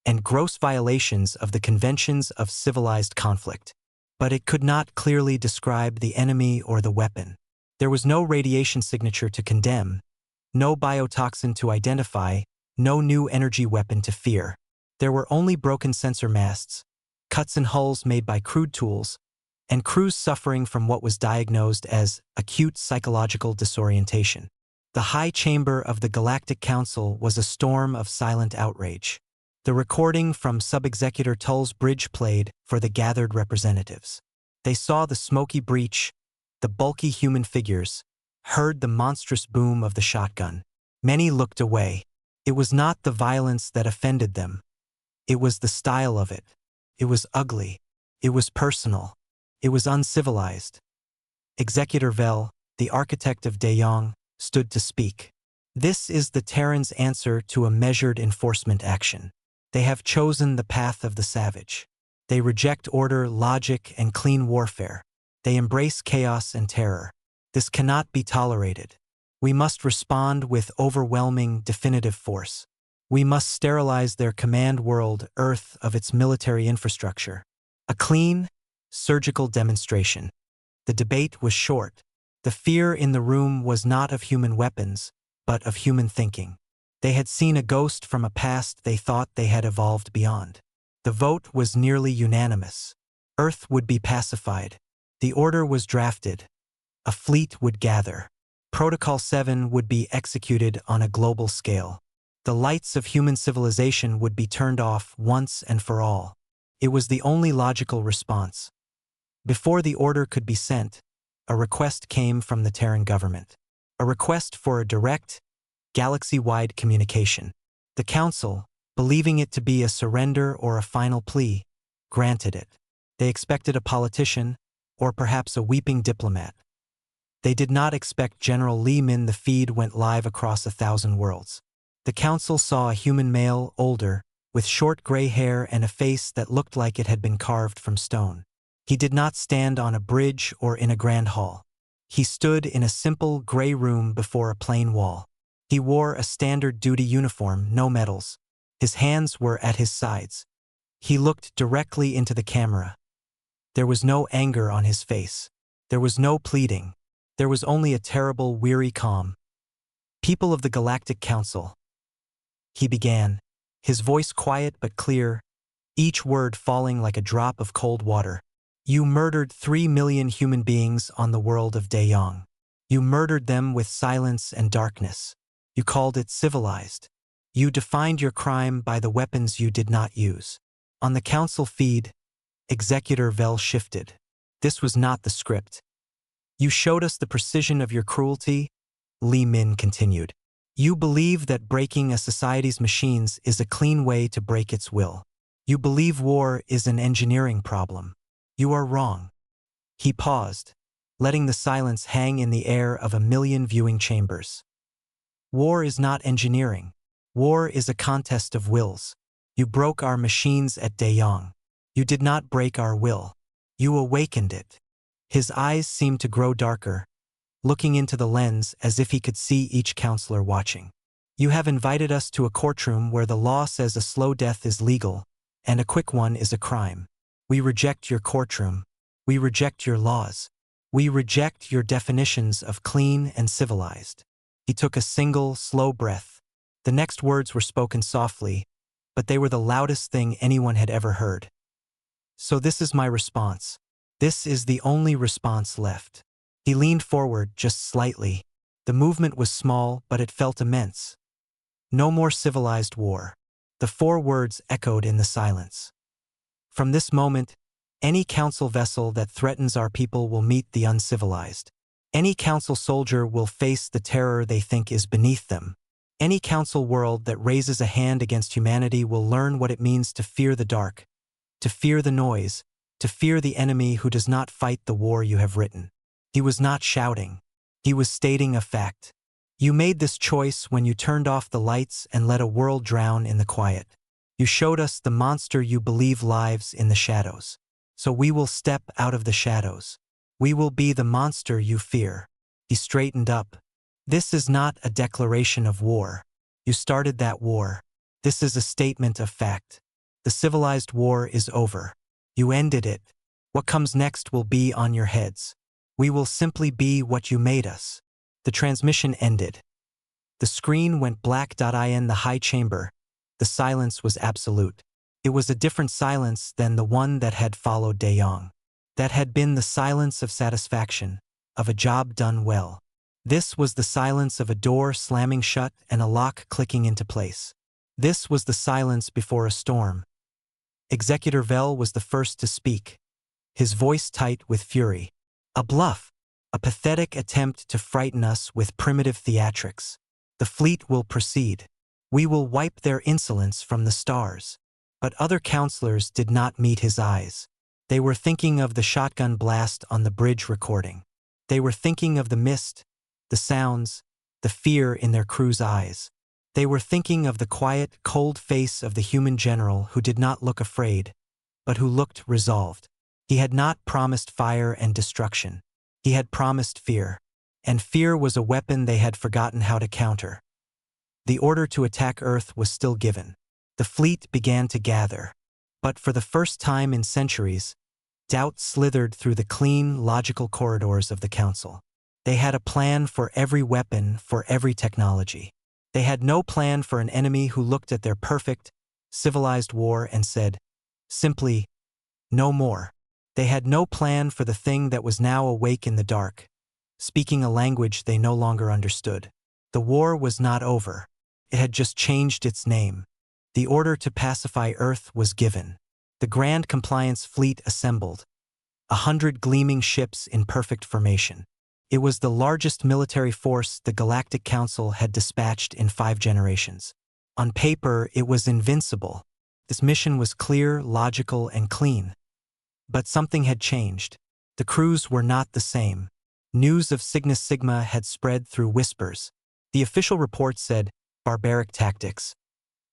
and gross violations of the conventions of civilized conflict. But it could not clearly describe the enemy or the weapon. There was no radiation signature to condemn, no biotoxin to identify, no new energy weapon to fear. There were only broken sensor masts, cuts in hulls made by crude tools, and crews suffering from what was diagnosed as acute psychological disorientation. The high chamber of the Galactic Council was a storm of silent outrage. The recording from Sub-Executor Tull's bridge played for the gathered representatives. They saw the smoky breach, the bulky human figures, heard the monstrous boom of the shotgun. Many looked away. It was not the violence that offended them. It was the style of it. It was ugly. It was personal. It was uncivilized. Executor Vel, the architect of De Jong, stood to speak. This is the Terran's answer to a measured enforcement action. They have chosen the path of the savage. They reject order, logic, and clean warfare. They embrace chaos and terror. This cannot be tolerated. We must respond with overwhelming, definitive force. We must sterilize their command world, Earth, of its military infrastructure. A clean, surgical demonstration. The debate was short. The fear in the room was not of human weapons, but of human thinking. They had seen a ghost from a past they thought they had evolved beyond. The vote was nearly unanimous. Earth would be pacified. The order was drafted. A fleet would gather. Protocol 7 would be executed on a global scale. The lights of human civilization would be turned off once and for all. It was the only logical response. Before the order could be sent, a request came from the Terran government. A request for a direct, galaxy-wide communication. The Council, believing it to be a surrender or a final plea, granted it. They expected a politician, or perhaps a weeping diplomat. They did not expect General Li Min. The feed went live across 1,000 worlds. The Council saw a human male, older, with short gray hair and a face that looked like it had been carved from stone. He did not stand on a bridge or in a grand hall. He stood in a simple gray room before a plain wall. He wore a standard duty uniform, no medals. His hands were at his sides. He looked directly into the camera. There was no anger on his face. There was no pleading. There was only a terrible, weary calm. People of the Galactic Council. He began, his voice quiet but clear, each word falling like a drop of cold water. You murdered 3 million human beings on the world of De Jong. You murdered them with silence and darkness. You called it civilized. You defined your crime by the weapons you did not use. On the council feed, Executor Vel shifted. This was not the script. You showed us the precision of your cruelty, Li Min continued. You believe that breaking a society's machines is a clean way to break its will. You believe war is an engineering problem. You are wrong. He paused, letting the silence hang in the air of 1 million viewing chambers. War is not engineering. War is a contest of wills. You broke our machines at De Jong. You did not break our will. You awakened it. His eyes seemed to grow darker, looking into the lens as if he could see each counselor watching. You have invited us to a courtroom where the law says a slow death is legal, and a quick one is a crime. We reject your courtroom. We reject your laws. We reject your definitions of clean and civilized. He took a single, slow breath. The next words were spoken softly, but they were the loudest thing anyone had ever heard. So this is my response. This is the only response left. He leaned forward just slightly. The movement was small, but it felt immense. No more civilized war. The 4 words echoed in the silence. From this moment, any council vessel that threatens our people will meet the uncivilized. Any council soldier will face the terror they think is beneath them. Any council world that raises a hand against humanity will learn what it means to fear the dark, to fear the noise, to fear the enemy who does not fight the war you have written. He was not shouting. He was stating a fact. You made this choice when you turned off the lights and let a world drown in the quiet. You showed us the monster you believe lives in the shadows. So we will step out of the shadows. We will be the monster you fear. He straightened up. This is not a declaration of war. You started that war. This is a statement of fact. The civilized war is over. You ended it. What comes next will be on your heads. We will simply be what you made us. The transmission ended. The screen went black. In the high chamber, the silence was absolute. It was a different silence than the one that had followed De Jong. That had been the silence of satisfaction, of a job done well. This was the silence of a door slamming shut and a lock clicking into place. This was the silence before a storm. Executor Vell was the first to speak, his voice tight with fury. A bluff, a pathetic attempt to frighten us with primitive theatrics. The fleet will proceed. We will wipe their insolence from the stars. But other counselors did not meet his eyes. They were thinking of the shotgun blast on the bridge recording. They were thinking of the mist, the sounds, the fear in their crew's eyes. They were thinking of the quiet, cold face of the human general who did not look afraid, but who looked resolved. He had not promised fire and destruction. He had promised fear. And fear was a weapon they had forgotten how to counter. The order to attack Earth was still given. The fleet began to gather. But for the first time in centuries, doubt slithered through the clean, logical corridors of the Council. They had a plan for every weapon, for every technology. They had no plan for an enemy who looked at their perfect, civilized war and said, simply, no more. They had no plan for the thing that was now awake in the dark, speaking a language they no longer understood. The war was not over. It had just changed its name. The order to pacify Earth was given. The Grand Compliance Fleet assembled. 100 gleaming ships in perfect formation. It was the largest military force the Galactic Council had dispatched in 5 generations. On paper, it was invincible. This mission was clear, logical, and clean. But something had changed. The crews were not the same. News of Cygnus Sigma had spread through whispers. The official report said, barbaric tactics.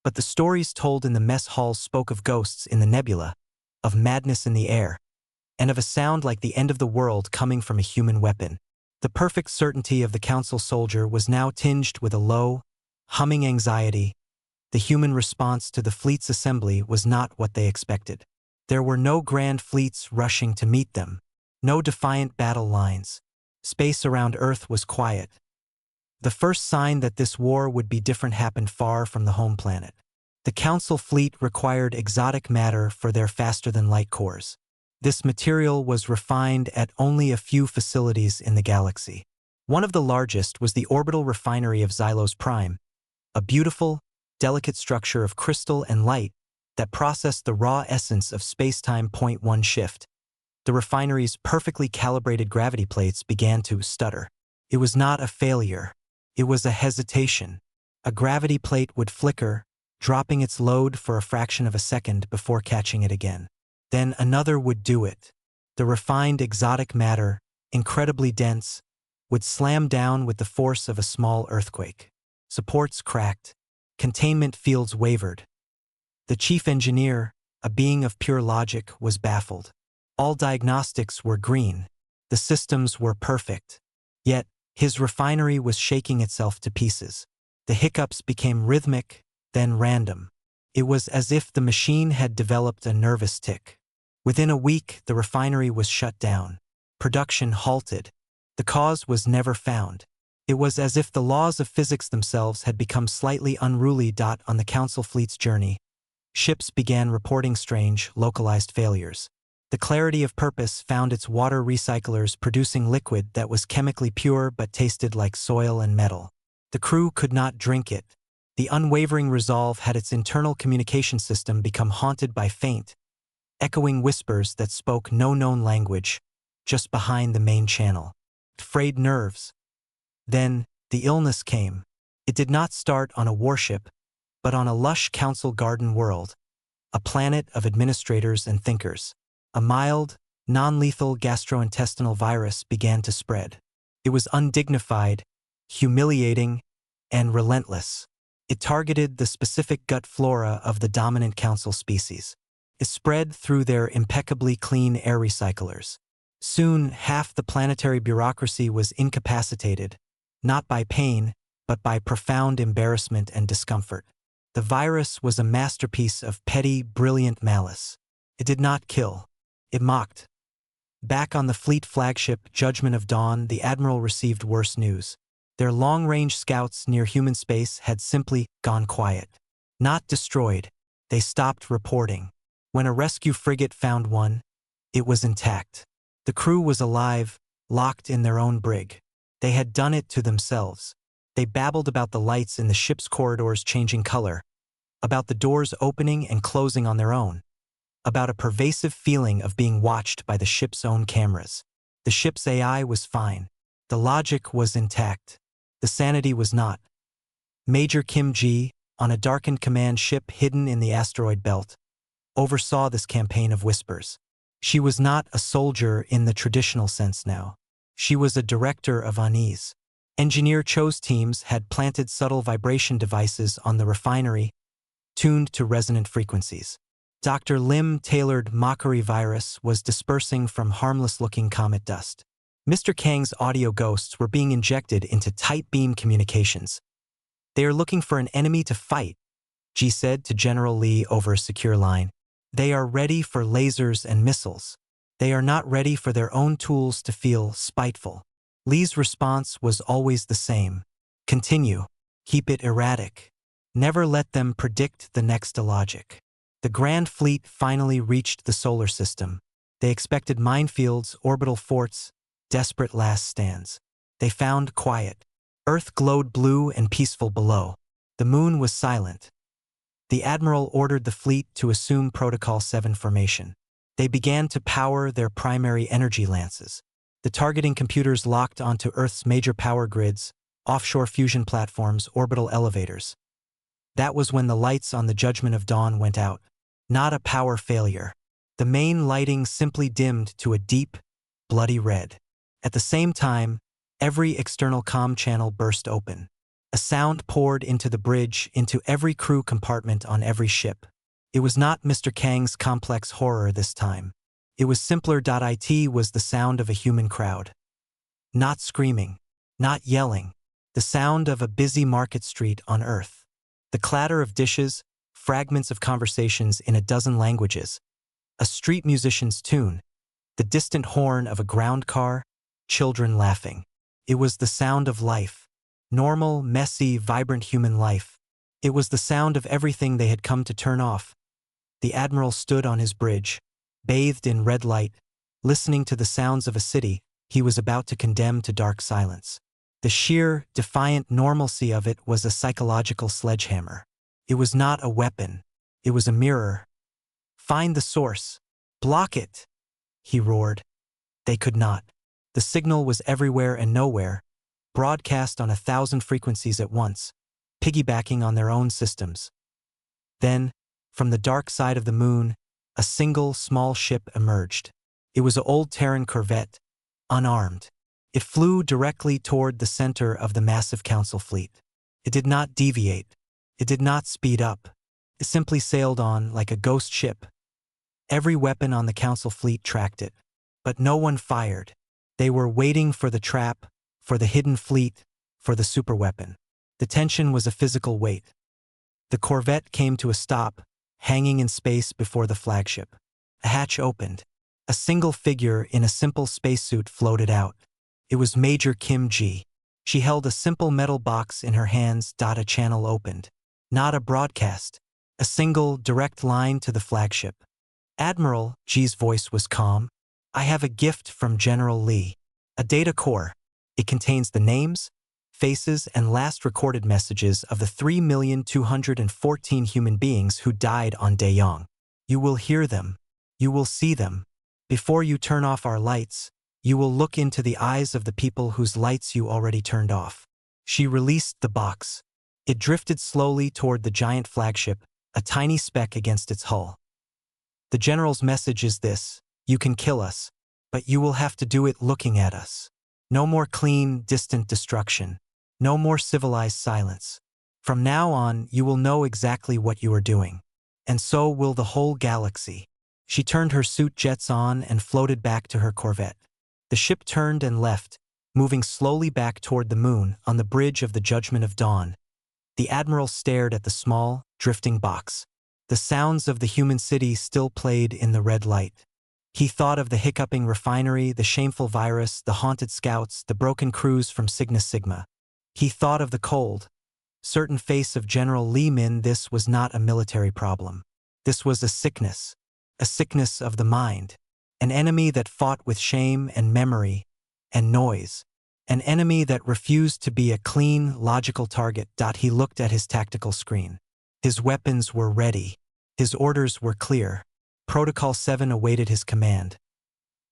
But the stories told in the mess halls spoke of ghosts in the nebula, of madness in the air, and of a sound like the end of the world coming from a human weapon. The perfect certainty of the council soldier was now tinged with a low, humming anxiety. The human response to the fleet's assembly was not what they expected. There were no grand fleets rushing to meet them, no defiant battle lines. Space around Earth was quiet. The first sign that this war would be different happened far from the home planet. The Council fleet required exotic matter for their faster-than-light cores. This material was refined at only a few facilities in the galaxy. One of the largest was the orbital refinery of Xylos Prime, a beautiful, delicate structure of crystal and light that processed the raw essence of space-time. One shift. The refinery's perfectly calibrated gravity plates began to stutter. It was not a failure. It was a hesitation. A gravity plate would flicker, dropping its load for a fraction of a second before catching it again. Then another would do it. The refined exotic matter, incredibly dense, would slam down with the force of a small earthquake. Supports cracked. Containment fields wavered. The chief engineer, a being of pure logic, was baffled. All diagnostics were green. The systems were perfect. Yet, his refinery was shaking itself to pieces. The hiccups became rhythmic, then random. It was as if the machine had developed a nervous tic. Within a week, the refinery was shut down. Production halted. The cause was never found. It was as if the laws of physics themselves had become slightly unruly. On the Council fleet's journey, ships began reporting strange, localized failures. The Clarity of Purpose found its water recyclers producing liquid that was chemically pure but tasted like soil and metal. The crew could not drink it. The Unwavering Resolve had its internal communication system become haunted by faint, echoing whispers that spoke no known language, just behind the main channel. Frayed nerves. Then, the illness came. It did not start on a warship, but on a lush council garden world, a planet of administrators and thinkers. A mild, non-lethal gastrointestinal virus began to spread. It was undignified, humiliating, and relentless. It targeted the specific gut flora of the dominant council species. It spread through their impeccably clean air recyclers. Soon, half the planetary bureaucracy was incapacitated, not by pain, but by profound embarrassment and discomfort. The virus was a masterpiece of petty, brilliant malice. It did not kill. It mocked. Back on the fleet flagship Judgment of Dawn, the Admiral received worse news. Their long-range scouts near human space had simply gone quiet. Not destroyed. They stopped reporting. When a rescue frigate found one, it was intact. The crew was alive, locked in their own brig. They had done it to themselves. They babbled about the lights in the ship's corridors changing color, about the doors opening and closing on their own, about a pervasive feeling of being watched by the ship's own cameras. The ship's AI was fine. The logic was intact. The sanity was not. Major Kim Ji, on a darkened command ship hidden in the asteroid belt, oversaw this campaign of whispers. She was not a soldier in the traditional sense now. She was a director of unease. Engineer Cho's teams had planted subtle vibration devices on the refinery, tuned to resonant frequencies. Dr. Lim tailored mockery virus was dispersing from harmless-looking comet dust. Mr. Kang's audio ghosts were being injected into tight beam communications. They are looking for an enemy to fight, Ji said to General Lee over a secure line. They are ready for lasers and missiles. They are not ready for their own tools to feel spiteful. Lee's response was always the same. Continue. Keep it erratic. Never let them predict the next illogic. The Grand Fleet finally reached the solar system. They expected minefields, orbital forts, desperate last stands. They found quiet. Earth glowed blue and peaceful below. The moon was silent. The Admiral ordered the fleet to assume Protocol 7 formation. They began to power their primary energy lances. The targeting computers locked onto Earth's major power grids, offshore fusion platforms, orbital elevators. That was when the lights on the Judgment of Dawn went out. Not a power failure. The main lighting simply dimmed to a deep, bloody red. At the same time, every external comm channel burst open. A sound poured into the bridge, into every crew compartment on every ship. It was not Mr. Kang's complex horror this time. It was simpler. It was the sound of a human crowd. Not screaming, not yelling. The sound of a busy market street on Earth. The clatter of dishes, fragments of conversations in a dozen languages. A street musician's tune. The distant horn of a ground car. Children laughing. It was the sound of life. Normal, messy, vibrant human life. It was the sound of everything they had come to turn off. The Admiral stood on his bridge, bathed in red light, listening to the sounds of a city he was about to condemn to dark silence. The sheer, defiant normalcy of it was a psychological sledgehammer. It was not a weapon. It was a mirror. Find the source. Block it, he roared. They could not. The signal was everywhere and nowhere, broadcast on 1,000 frequencies at once, piggybacking on their own systems. Then, from the dark side of the moon, a single small ship emerged. It was an old Terran corvette, unarmed. It flew directly toward the center of the massive council fleet. It did not deviate. It did not speed up. It simply sailed on like a ghost ship. Every weapon on the council fleet tracked it. But no one fired. They were waiting for the trap, for the hidden fleet, for the superweapon. The tension was a physical weight. The corvette came to a stop, hanging in space before the flagship. A hatch opened. A single figure in a simple spacesuit floated out. It was Major Kim Ji. She held a simple metal box in her hands. A channel opened. Not a broadcast. A single, direct line to the flagship. Admiral, Ji's voice was calm. I have a gift from General Lee. A data core. It contains the names, faces, and last recorded messages of the 3,214 human beings who died on Daeyong. You will hear them. You will see them. Before you turn off our lights, you will look into the eyes of the people whose lights you already turned off. She released the box. It drifted slowly toward the giant flagship, a tiny speck against its hull. The general's message is this: you can kill us, but you will have to do it looking at us. No more clean, distant destruction. No more civilized silence. From now on, you will know exactly what you are doing. And so will the whole galaxy. She turned her suit jets on and floated back to her corvette. The ship turned and left, moving slowly back toward the moon on the bridge of the Judgment of Dawn. The admiral stared at the small, drifting box. The sounds of the human city still played in the red light. He thought of the hiccuping refinery, the shameful virus, the haunted scouts, the broken crews from Cygnus Sigma. He thought of the cold, certain face of General Li Min. This was not a military problem. This was a sickness of the mind. An enemy that fought with shame and memory and noise. An enemy that refused to be a clean, logical target. He looked at his tactical screen. His weapons were ready. His orders were clear. Protocol 7 awaited his command.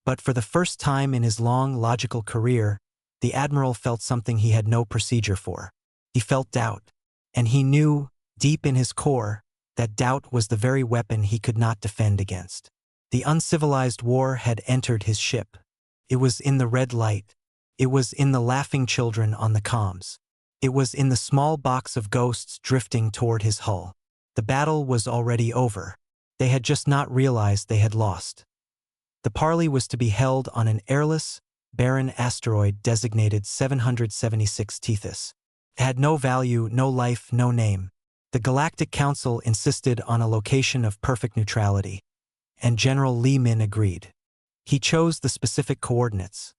But for the first time in his long, logical career, the admiral felt something he had no procedure for. He felt doubt. And he knew, deep in his core, that doubt was the very weapon he could not defend against. The uncivilized war had entered his ship. It was in the red light. It was in the laughing children on the comms. It was in the small box of ghosts drifting toward his hull. The battle was already over. They had just not realized they had lost. The parley was to be held on an airless, barren asteroid designated 776 Tethys. It had no value, no life, no name. The Galactic Council insisted on a location of perfect neutrality, and General Li Min agreed. He chose the specific coordinates: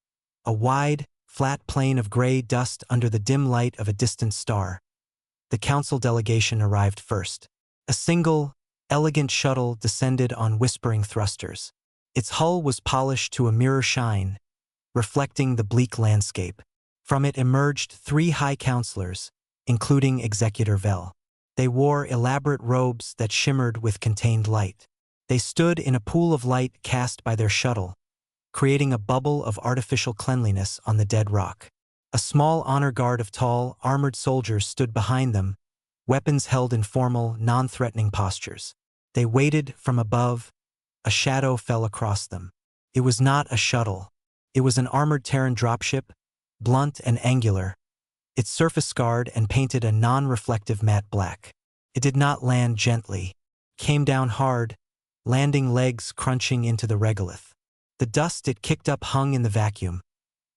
a wide, flat plain of gray dust under the dim light of a distant star. The council delegation arrived first. A single, elegant shuttle descended on whispering thrusters. Its hull was polished to a mirror shine, reflecting the bleak landscape. From it emerged 3 high counselors, including Executor Vel. They wore elaborate robes that shimmered with contained light. They stood in a pool of light cast by their shuttle, creating a bubble of artificial cleanliness on the dead rock. A small honor guard of tall, armored soldiers stood behind them, weapons held in formal, non-threatening postures. They waited from above. A shadow fell across them. It was not a shuttle. It was an armored Terran dropship, blunt and angular, its surface scarred and painted a non-reflective matte black. It did not land gently. Came down hard, landing legs crunching into the regolith. The dust it kicked up hung in the vacuum,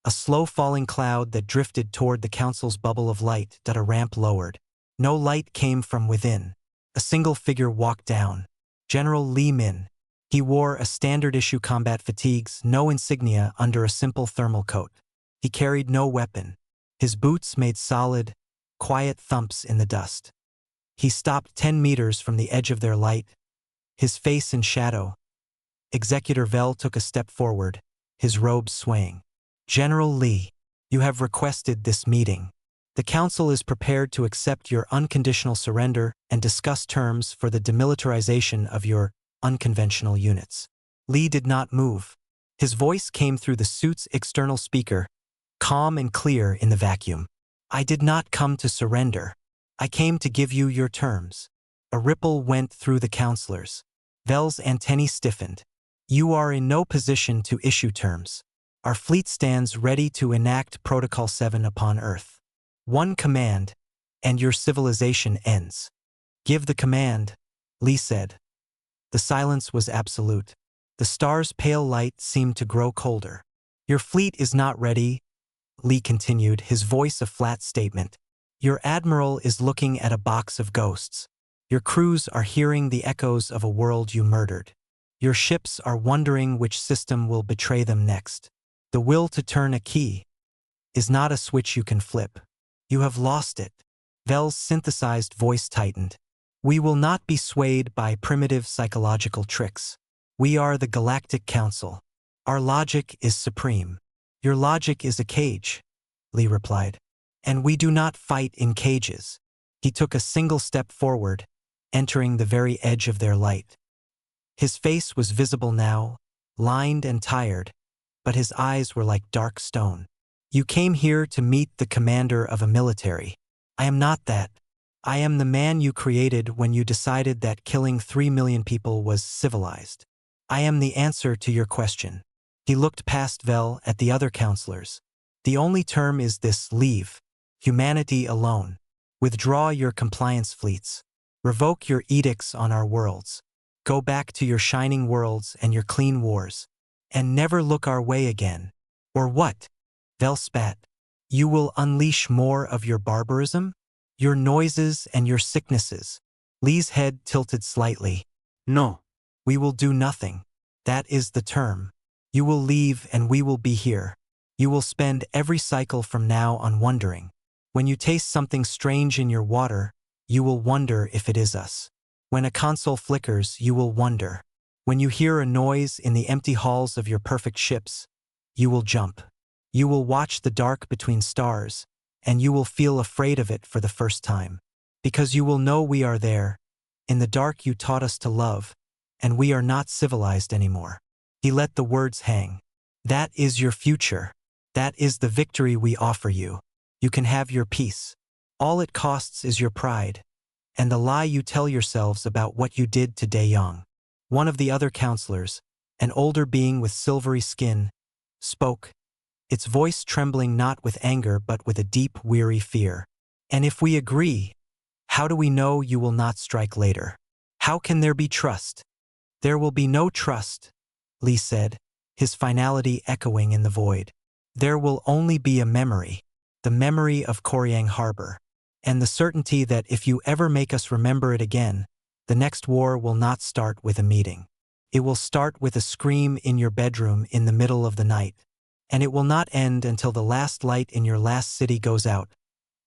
a slow-falling cloud that drifted toward the council's bubble of light. A ramp lowered. No light came from within. A single figure walked down. General Li Min. He wore a standard-issue combat fatigues, no insignia under a simple thermal coat. He carried no weapon. His boots made solid, quiet thumps in the dust. He stopped 10 meters from the edge of their light, his face in shadow. Executor Vel took a step forward, his robes swaying. General Li, you have requested this meeting. The Council is prepared to accept your unconditional surrender and discuss terms for the demilitarization of your unconventional units. Li did not move. His voice came through the suit's external speaker, calm and clear in the vacuum. I did not come to surrender. I came to give you your terms. A ripple went through the counselors. Vel's antennae stiffened. You are in no position to issue terms. Our fleet stands ready to enact Protocol 7 upon Earth. One command, and your civilization ends. Give the command, Li said. The silence was absolute. The star's pale light seemed to grow colder. Your fleet is not ready, Li continued, his voice a flat statement. Your admiral is looking at a box of ghosts. Your crews are hearing the echoes of a world you murdered. Your ships are wondering which system will betray them next. The will to turn a key is not a switch you can flip. You have lost it. Vel's synthesized voice tightened. We will not be swayed by primitive psychological tricks. We are the Galactic Council. Our logic is supreme. Your logic is a cage, Li replied. And we do not fight in cages. He took a single step forward, entering the very edge of their light. His face was visible now, lined and tired, but his eyes were like dark stone. You came here to meet the commander of a military. I am not that. I am the man you created when you decided that killing 3 million people was civilized. I am the answer to your question. He looked past Vel at the other counselors. The only term is this: leave. Humanity alone. Withdraw your compliance fleets. Revoke your edicts on our worlds. Go back to your shining worlds and your clean wars. And never look our way again. Or what? Vel spat. You will unleash more of your barbarism? Your noises and your sicknesses. Lee's head tilted slightly. No. We will do nothing. That is the term. You will leave and we will be here. You will spend every cycle from now on wondering. When you taste something strange in your water, you will wonder if it is us. When a console flickers, you will wonder. When you hear a noise in the empty halls of your perfect ships, you will jump. You will watch the dark between stars, and you will feel afraid of it for the first time. Because you will know we are there. In the dark you taught us to love, and we are not civilized anymore. He let the words hang. That is your future. That is the victory we offer you. You can have your peace. All it costs is your pride, and the lie you tell yourselves about what you did to Daeyong. One of the other counselors, an older being with silvery skin, spoke, its voice trembling not with anger but with a deep, weary fear. And if we agree, how do we know you will not strike later? How can there be trust? There will be no trust, Lee said, his finality echoing in the void. There will only be a memory, the memory of Koryang Harbor, and the certainty that if you ever make us remember it again, the next war will not start with a meeting. It will start with a scream in your bedroom in the middle of the night, and it will not end until the last light in your last city goes out,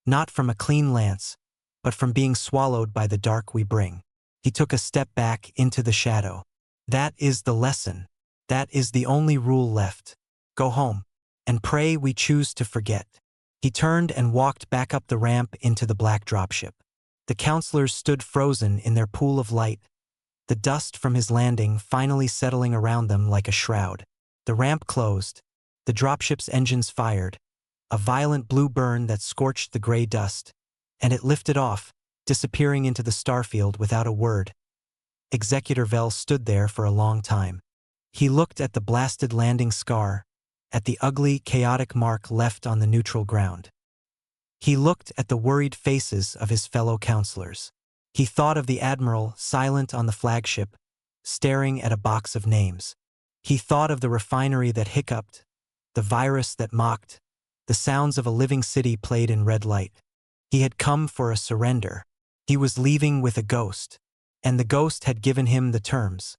not from a clean lance, but from being swallowed by the dark we bring. He took a step back into the shadow. That is the lesson. That is the only rule left. Go home, and pray we choose to forget. He turned and walked back up the ramp into the black dropship. The counselors stood frozen in their pool of light, the dust from his landing finally settling around them like a shroud. The ramp closed. The dropship's engines fired, a violent blue burn that scorched the gray dust, and it lifted off, disappearing into the starfield without a word. Executor Vel stood there for a long time. He looked at the blasted landing scar, at the ugly, chaotic mark left on the neutral ground. He looked at the worried faces of his fellow counselors. He thought of the admiral silent on the flagship, staring at a box of names. He thought of the refinery that hiccuped, the virus that mocked, the sounds of a living city played in red light. He had come for a surrender. He was leaving with a ghost, and the ghost had given him the terms.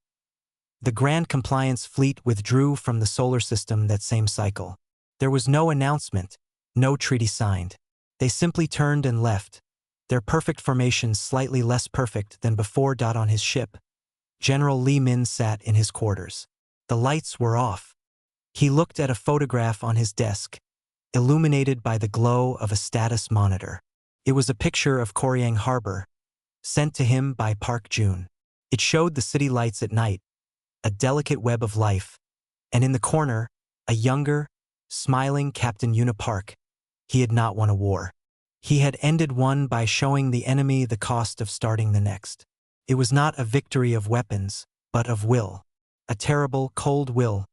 The Grand Compliance Fleet withdrew from the solar system that same cycle. There was no announcement, no treaty signed. They simply turned and left, their perfect formation slightly less perfect than before. On his ship, General Li Min sat in his quarters. The lights were off. He looked at a photograph on his desk, illuminated by the glow of a status monitor. It was a picture of Koryang Harbor, sent to him by Park Jun. It showed the city lights at night, a delicate web of life, and in the corner, a younger, smiling Captain Yuna Park. He had not won a war. He had ended one by showing the enemy the cost of starting the next. It was not a victory of weapons, but of will. A terrible, cold will,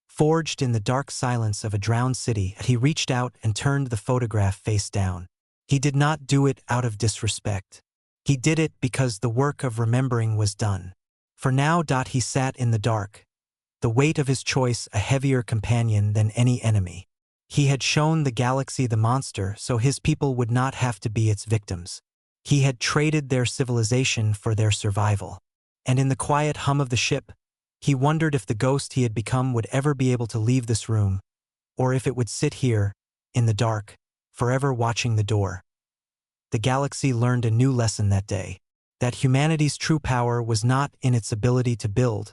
forged in the dark silence of a drowned city. He reached out and turned the photograph face down. He did not do it out of disrespect. He did it because the work of remembering was done. For now, he sat in the dark, the weight of his choice a heavier companion than any enemy. He had shown the galaxy the monster so his people would not have to be its victims. He had traded their civilization for their survival. And in the quiet hum of the ship, he wondered if the ghost he had become would ever be able to leave this room, or if it would sit here, in the dark, forever watching the door. The galaxy learned a new lesson that day, that humanity's true power was not in its ability to build,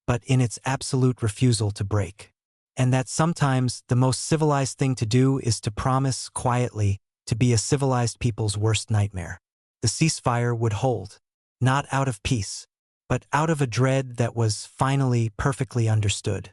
but in its absolute refusal to break. And that sometimes the most civilized thing to do is to promise quietly to be a civilized people's worst nightmare. The ceasefire would hold, not out of peace, but out of a dread that was finally perfectly understood.